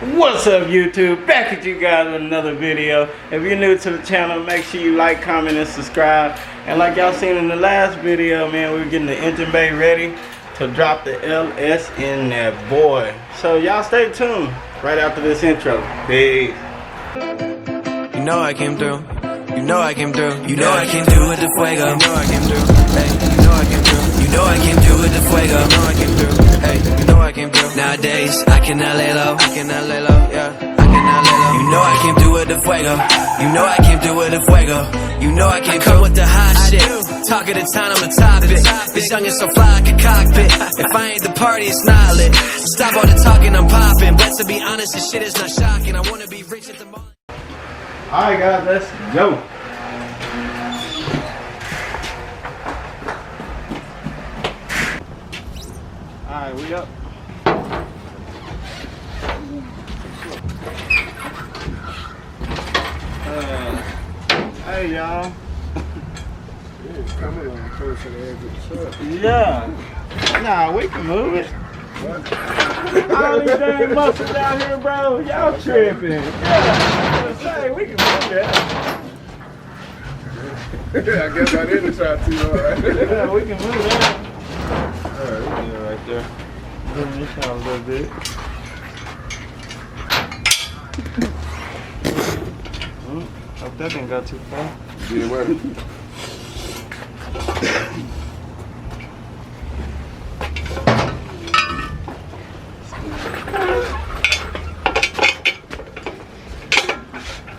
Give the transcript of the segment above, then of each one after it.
What's up, YouTube? Back at you guys with another video. If you're new to the channel, make sure you like, comment, and subscribe. And like y'all seen in the last video, man, we were getting the engine bay ready to drop the LS in that boy. So y'all stay tuned right after this intro. Peace. You know I came through. You know I came through. You know I came through with the fuego. You know I came through. Hey, you know I came through. You know I came through with the fuego. You know I came through. Hey, you know I came through. Nowadays I cannot lay low. I cannot lay low. Yeah, I cannot lay low. You know I came through with the fuego. You know I came through with the fuego. You know I came through with the hot shit. Talk of the town, I'm a topic. This young is so fly like a cockpit. If I ain't the party, it's not lit. Stop all the talking, I'm popping. But to be honest, this shit is not shocking. I wanna be rich at the moment. Alright guys, let's go. Alright, we up. Hey y'all. Yeah. Nah, we can move it. All these damn muscles out here, bro. Y'all tripping. Yeah. Say, we can move that. I guess I didn't try to, alright. Yeah, we can move that. Alright, we can do it right there. Move this out a little bit. Hope that didn't go too far. Yeah, wait.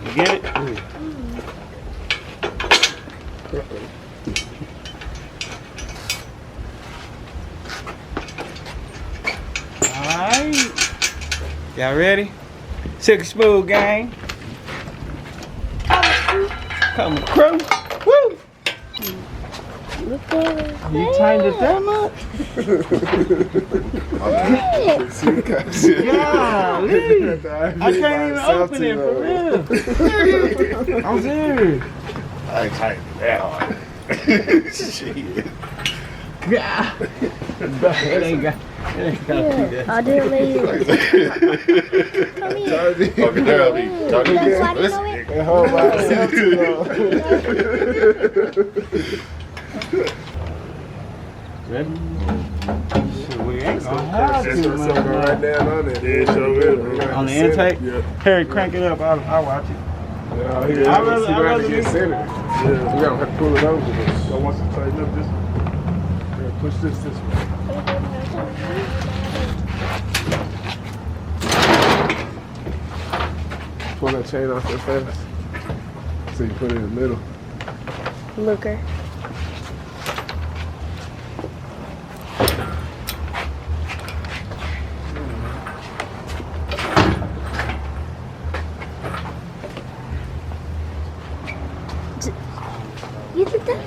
You get it? Alright. Y'all ready? Silky Smooth gang. Come crew. Woo! You tightened it that much? Golly. I can't even open it for real. I'm serious. I ain't tightened it that hard. Shit. Yeah. It ain't got to do that. I didn't let you. Come here. Okay, That whole by too Ready? Shit, we ain't gonna have to, man. right down on it. Yeah, so good. On the intake? Yeah. Harry, crank it up. I'll watch it. Yeah, I'd rather get centered. Yeah, we gotta have to pull it over. So once it's tightened up, this push this way. Pull that chain off there fast. So you put it in the middle. Looker. You did that?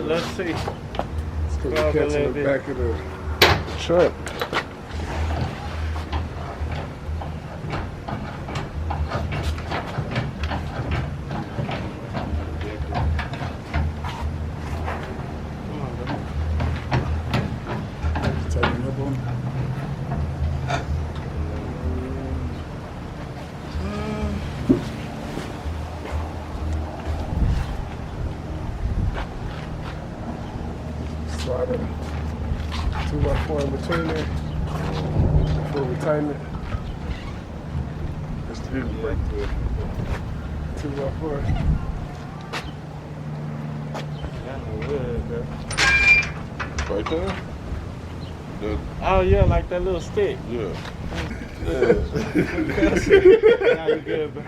Let's see. It's going to catch in the back of the truck. Tighten up on it. Slide it 2x4 in between there before we tighten it. Just do the brake to it. 2x4. Right there? Oh yeah, like that little stick. Yeah. Nah, you good, bro.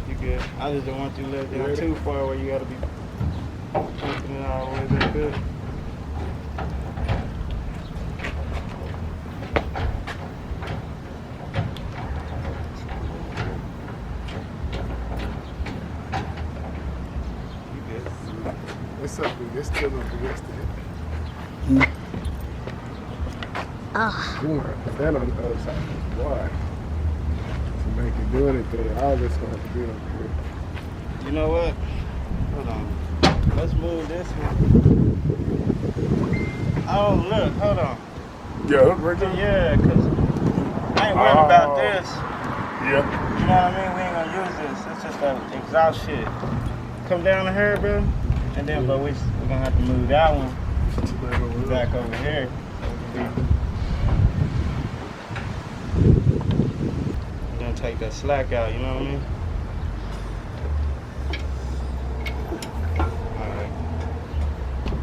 You good. I just don't want you to let down too far where you gotta be pumping it all the way back good. It's up, it's still up against it. Ah. You want to put that on the other side. Why? To make it do anything, all this going to have to be up here. You know what? Hold on. Let's move this one. Oh, look, hold on. Yeah, right there. Yeah, because I ain't worried about this. Yeah. You know what I mean? We ain't gonna use this. It's just that exhaust shit. Come down to her, bro. And then, but we're gonna have to move that one back over here. We're gonna take that slack out, you know what I mean? Alright.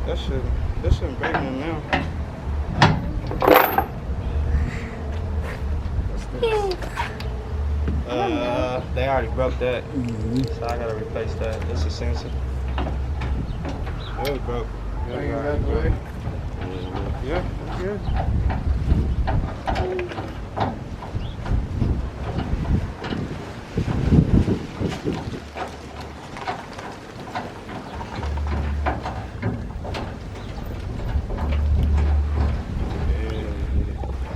That shouldn't break them now. They already broke that. So I gotta replace that. This is sensor. It was broke. Yeah, that's good.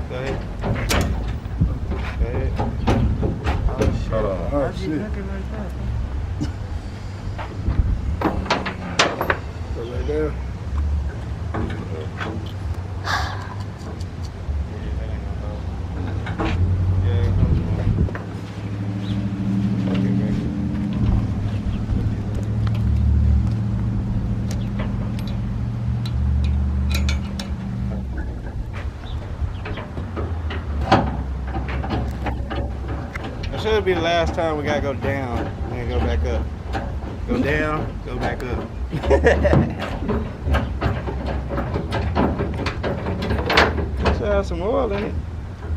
Go ahead. Oh, Why'd you shit. hook it like that? Go right there. It should be the last time we gotta go down and then go back up. Go down, go back up. Should have some oil in it.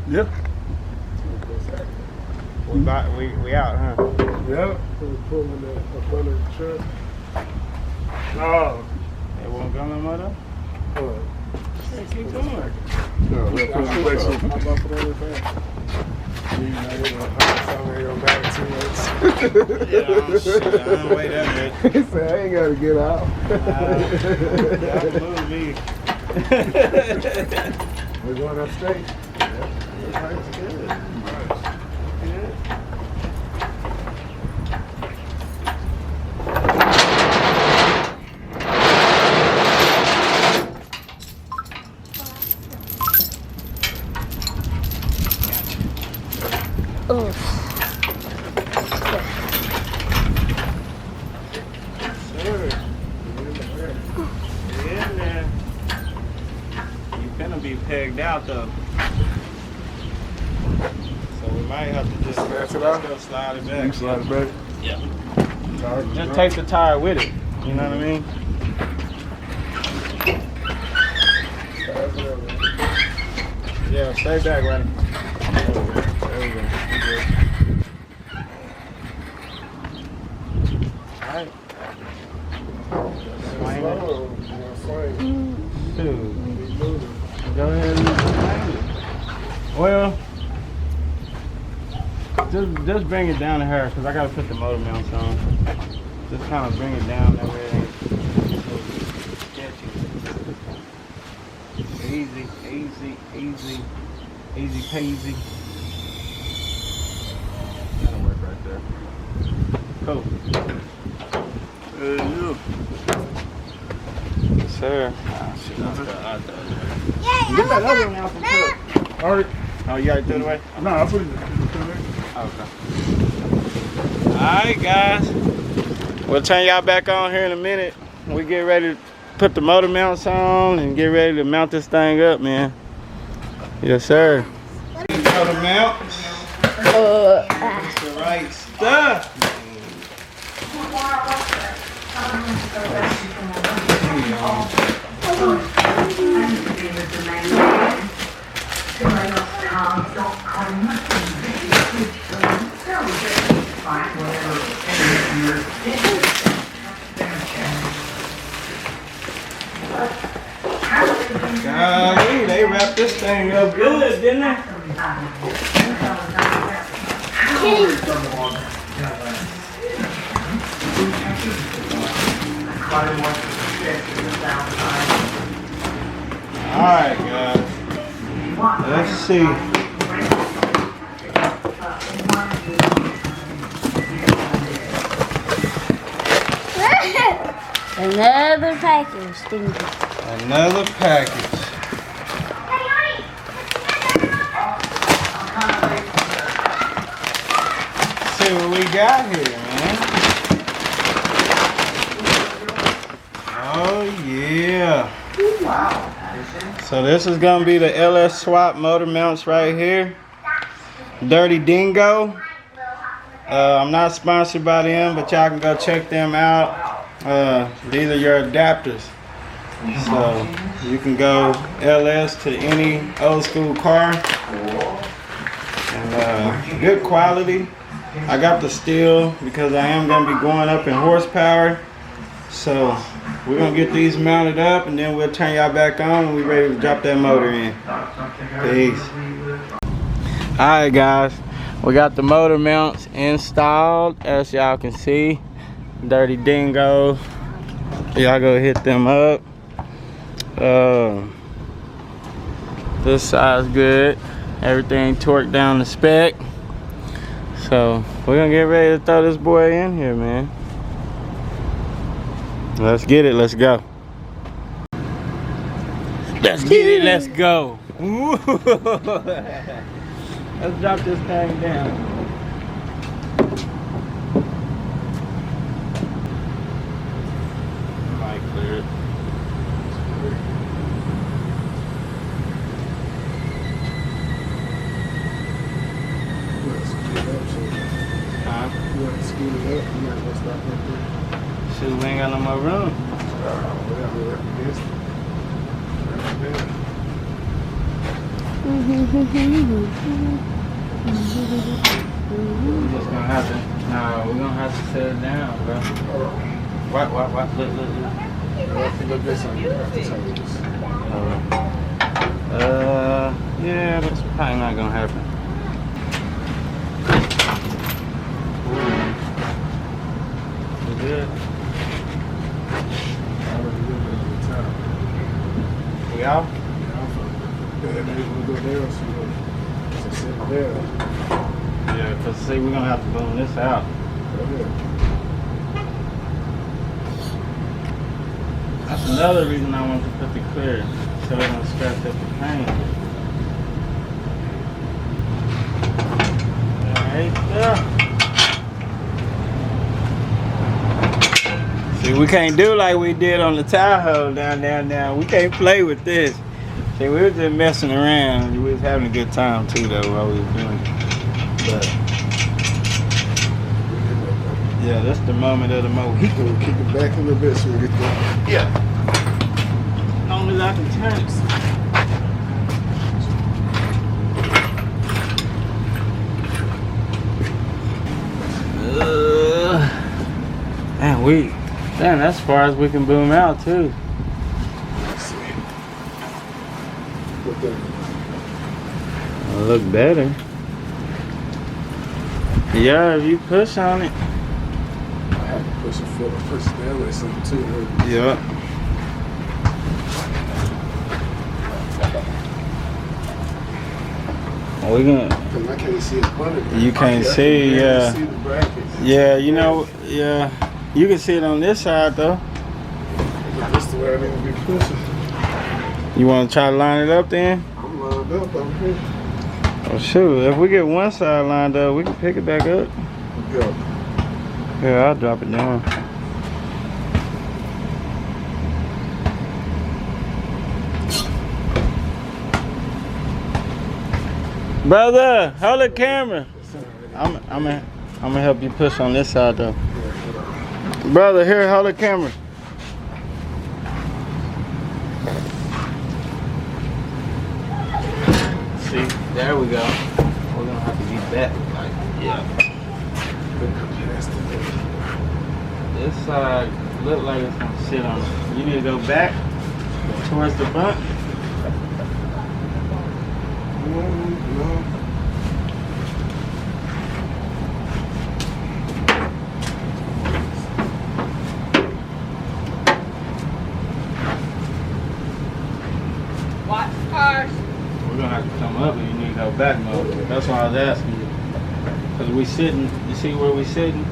Yep. We out, huh? Yep. We're pulling that up under the truck. Oh. It won't go no more though? Oh. Hey, keep going. No, we're putting the place up. I'm about to put everything. You know, you're gonna go back 2 months. Yeah, shit, I don't wait that much. He said, I ain't gotta get out. Y'all move me. We're going up straight. That's good. Good. Be pegged out though, so we might have to just Snatch it out? go slide it back. You slide it back? Yeah. Tire Just take the tire with it. You know what I mean? Yeah, stay back, buddy. There we go. All right. Swing it. Dude. Go ahead and swing it. Well, just bring it down to her, because I got to put the motor mounts on. Just kind of bring it down that way it ain't so sketchy. Easy, easy, easy, easy peasy. That'll work right there. Cool. You. Yes, sir. Get that other one out from the truck. All right. Oh, you already threw it away? No, I put it in. Okay. Alright, guys. We'll turn y'all back on here in a minute. We get ready to put the motor mounts on and get ready to mount this thing up, man. Yes, sir. Motor mounts. It's the right stuff. Golly, they wrapped this thing up good, didn't they? Alright, guys. Let's see. And Another package, dingo. Another package. See what we got here, man. Oh yeah. So this is gonna be the LS Swap motor mounts right here. Dirty Dingo. I'm not sponsored by them, but y'all can go check them out. These are your adapters. So you can go LS to any old school car. And good quality. I got the steel because I am going to be going up in horsepower. So we're going to get these mounted up and then we'll turn y'all back on when we're ready to drop that motor in. Peace. Alright guys, we got the motor mounts installed as y'all can see. Dirty Dingo. Y'all go hit them up. This side's good. Everything torqued down the spec. So we're gonna get ready to throw this boy in here, man. Let's get it, let's go. Let's get it, let's go. Let's drop this thing down. Might clear it. Shoot, we ain't got no more room. We're just gonna have to, we're gonna have to set it down, bro. What, look. Yeah, that's probably not gonna happen. We're good. We out? Yeah, because see, we're gonna have to boom this out. That's another reason I want to put the clear, so it don't scratch up the paint. Alright, there. See, we can't do like we did on the Tahoe down. We can't play with this. See, we were just messing around. We was having a good time too, though, while we were doing it. But yeah, that's the moment of the moment. Kick it back a little bit so we get that. Yeah. As long as I can turn it. Damn, that's as far as we can boom out too. It'll look better. Yeah, if you push on it. I have to push it forward, push it down or something too. Yeah. We gonna. Cause I can't see the butter. You can't see, yeah. See the brackets. Yeah, you know, yeah. You can see it on this side though. That's the way I need to be pushing. You want to try to line it up then? I'm lined up over here. Oh shoot, if we get one side lined up, we can pick it back up. Go. Yeah, I'll drop it down. Brother, hold the camera. I'm gonna help you push on this side though. Brother, here, hold the camera. See, there we go. We're gonna have to get that. Like, yeah. This side look like it's gonna sit on it. You need to go back towards the front. Watch cars. We're gonna have to come up and you need to go back mode. That's why I was asking you. Cause we sitting, you see where we sitting?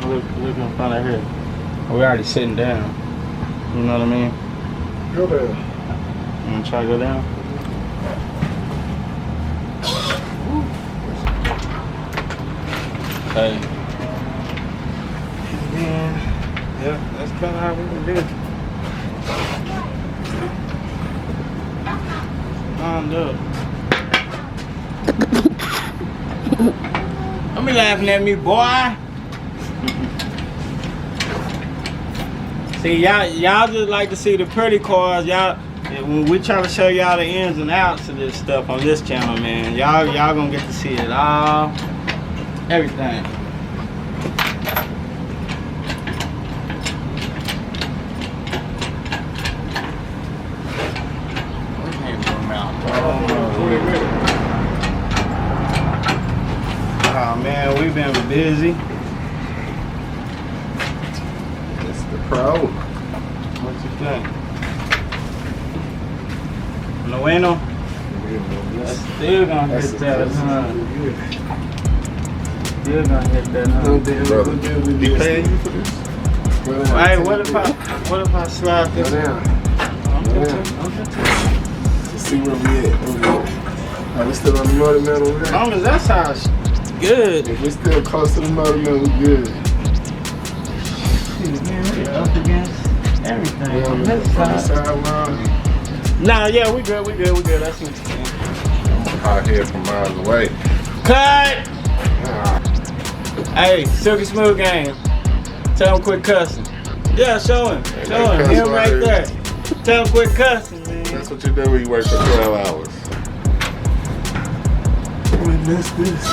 Look in front of here. We're already sitting down. You know what I mean? Go there. I'm gonna try to go down. Okay. Yeah, that's kind of how we can do it. Don't be laughing at me, boy. See, y'all just like to see the pretty cars. Y'all, when we try to show y'all the ins and outs of this stuff on this channel, man, y'all gonna get to see it all, everything. Oh man, we've been busy. It's the pro. What you think? No bueno? That's still gonna hit that, huh? Still gonna hit that, huh? Brother, he paying you for this? Hey, what if I slide this? Go down. I'm gonna Let's see where we at. Are we still on the motor man over as there? long as that sounds good. If we're still close to the motor man, we good. Shoot, man, we up against everything. Yeah, On on this the side. sidewalk. Nah, yeah, we good. That's what you're saying. Out here from miles away. Cut! Ah, Hey, Silky Smooth Game. Tell him quit cussing. Yeah, show him. Show him. cuss Him right words. there. Tell him quit cussing, man. that's what you do when you work for 12 hours. We missed this.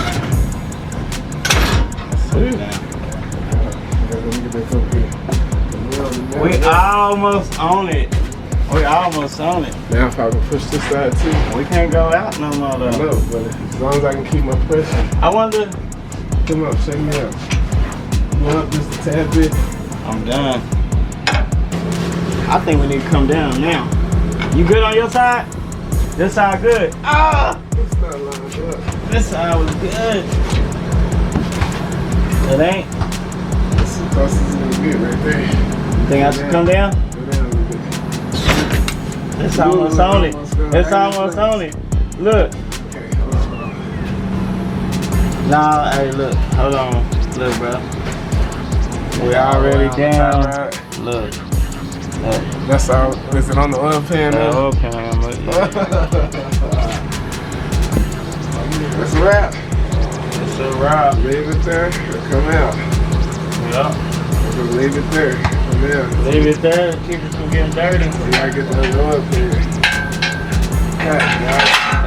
We almost on it. Now if I can push this side too. We can't go out no more I though. know, but as long as I can keep my pressure. I wonder. Come up, shake me up. Go up just a tad bit. I'm done. I think we need to come down now. You good on your side? This side good. Ah! It's not lined up. This side was good. It ain't. This is close as it's good right there. Think I should come down? Go down a little bit. It's almost on it. It's almost on it. Look. Okay, hold on. Nah, hey, look. Hold on. Look, bro. We already down. Look. That's all. Is it on the oil pan now? Okay, That's a wrap. it's a wrap. Leave it there or come out. Yeah. We'll leave it there. Come out. Leave it there. Keep it from getting dirty. We gotta get the other oil pan.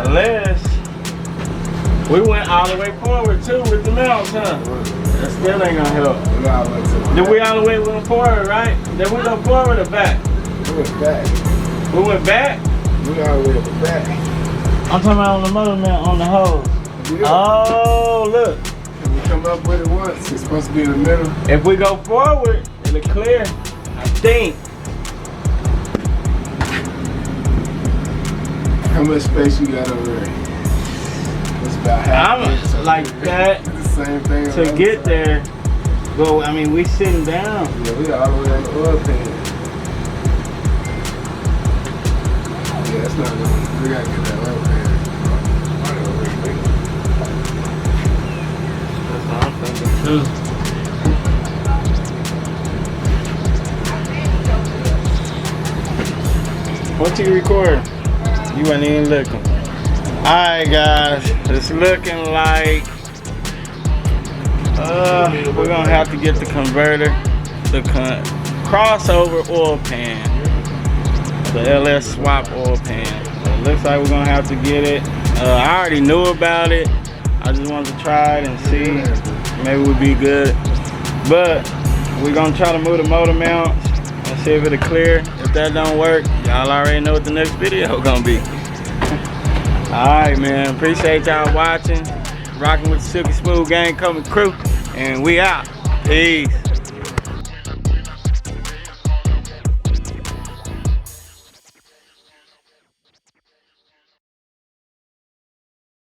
Unless we went all the way forward too with the mounts, huh? That still ain't gonna help. Did we all the way went forward, right? Did we go forward or back? We went back. We went back? We all the way at the back. I'm talking about on the motor mount on the hose. Yeah. Oh, look. Can we come up with it once? It's supposed to be in the middle. If we go forward, it'll clear. I think. How much space you got over there? It's about half. I'm like that The same thing. on the to other get side. there. Well, I mean, we sitting down. Yeah, we all the way on the oil pan. Yeah, it's not good. We gotta get that oil pan. That's what I'm thinking too. What you recording? You wasn't even looking. Alright guys, it's looking like we're gonna have to get the converter, the crossover oil pan, the LS swap oil pan. So it looks like we're gonna have to get it. I already knew about it. I just wanted to try it and see. Maybe it would be good. But we're gonna try to move the motor mounts and see if it'll clear. If that don't work, y'all already know what the next video gonna be. Alright man, appreciate y'all watching. Rocking with the Silky Smooth Gang Coming crew. And we out. Peace.